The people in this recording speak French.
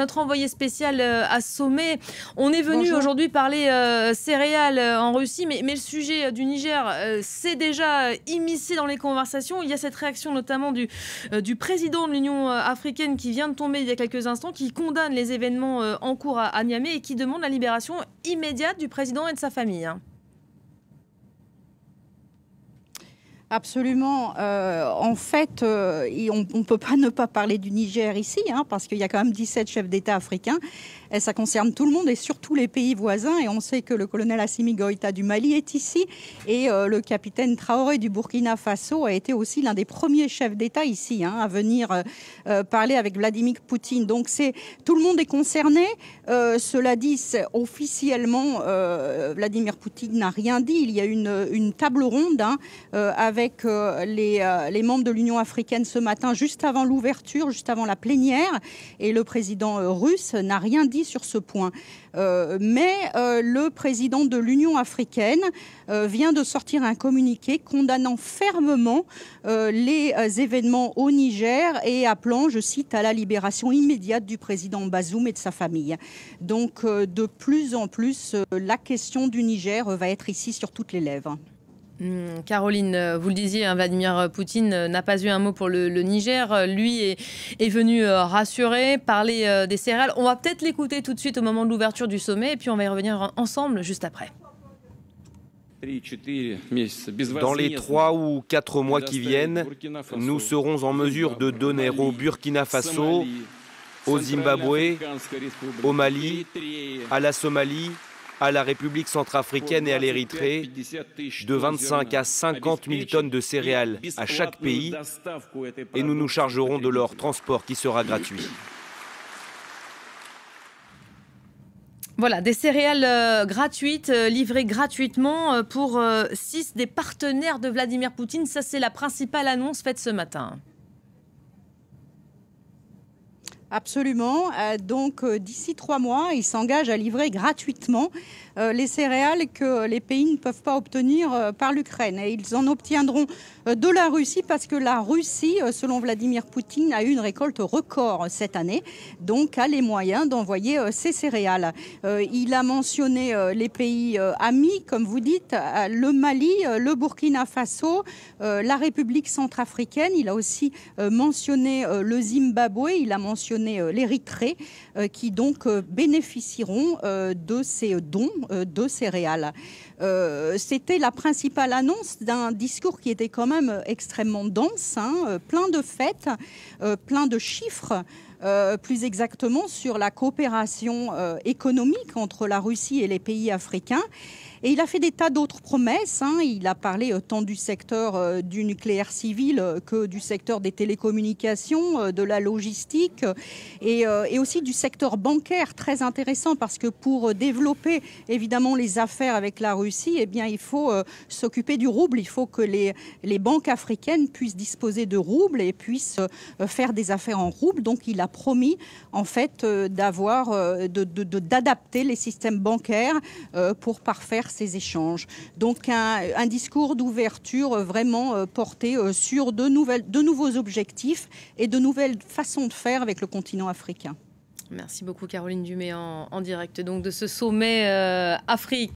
Notre envoyé spécial à ce sommet. On est venu aujourd'hui parler céréales en Russie, mais le sujet du Niger s'est déjà immiscé dans les conversations. Il y a cette réaction notamment du président de l'Union africaine qui vient de tomber il y a quelques instants, qui condamne les événements en cours à Niamey et qui demande la libération immédiate du président et de sa famille. Absolument. En fait, on ne peut pas ne pas parler du Niger ici, parce qu'il y a quand même 17 chefs d'État africains. Et ça concerne tout le monde et surtout les pays voisins. Et on sait que le colonel Assimi Goïta du Mali est ici. Et le capitaine Traoré du Burkina Faso a été aussi l'un des premiers chefs d'État ici à venir parler avec Vladimir Poutine. Donc tout le monde est concerné. Cela dit, officiellement, Vladimir Poutine n'a rien dit. Il y a une table ronde avec les membres de l'Union africaine ce matin, juste avant l'ouverture, juste avant la plénière. Et le président russe n'a rien dit sur ce point. Mais le président de l'Union africaine vient de sortir un communiqué condamnant fermement les événements au Niger et appelant, je cite, à la libération immédiate du président Bazoum et de sa famille. Donc de plus en plus, la question du Niger va être ici sur toutes les lèvres. Caroline, vous le disiez, Vladimir Poutine n'a pas eu un mot pour le Niger. Lui est venu rassurer, parler des céréales. On va peut-être l'écouter tout de suite au moment de l'ouverture du sommet et puis on va y revenir ensemble juste après. Dans les 3 ou 4 mois qui viennent, nous serons en mesure de donner au Burkina Faso, au Zimbabwe, au Mali, à la Somalie, à la République centrafricaine et à l'Érythrée, de 25 à 50 000 tonnes de céréales à chaque pays, et nous nous chargerons de leur transport qui sera gratuit. Voilà, des céréales gratuites, livrées gratuitement pour 6 des partenaires de Vladimir Poutine. Ça, c'est la principale annonce faite ce matin. Absolument. Donc, d'ici 3 mois, il s'engage à livrer gratuitement les céréales que les pays ne peuvent pas obtenir par l'Ukraine. Et ils en obtiendront de la Russie parce que la Russie, selon Vladimir Poutine, a eu une récolte record cette année, donc a les moyens d'envoyer ces céréales. Il a mentionné les pays amis, comme vous dites, le Mali, le Burkina Faso, la République centrafricaine. Il a aussi mentionné le Zimbabwe, il a mentionné l'Érythrée, qui donc bénéficieront de ces dons de céréales. C'était la principale annonce d'un discours qui était quand même extrêmement dense, plein de fêtes, plein de chiffres. Plus exactement sur la coopération économique entre la Russie et les pays africains. Et il a fait des tas d'autres promesses. Il a parlé tant du secteur du nucléaire civil que du secteur des télécommunications, de la logistique et aussi du secteur bancaire, très intéressant parce que pour développer évidemment les affaires avec la Russie, eh bien, il faut s'occuper du rouble. Il faut que les banques africaines puissent disposer de roubles et puissent faire des affaires en rouble. Donc il a promis en fait d'adapter les systèmes bancaires pour parfaire ces échanges. Donc un discours d'ouverture vraiment porté sur de nouveaux objectifs et de nouvelles façons de faire avec le continent africain. Merci beaucoup Caroline Dumay en direct donc de ce sommet Afrique.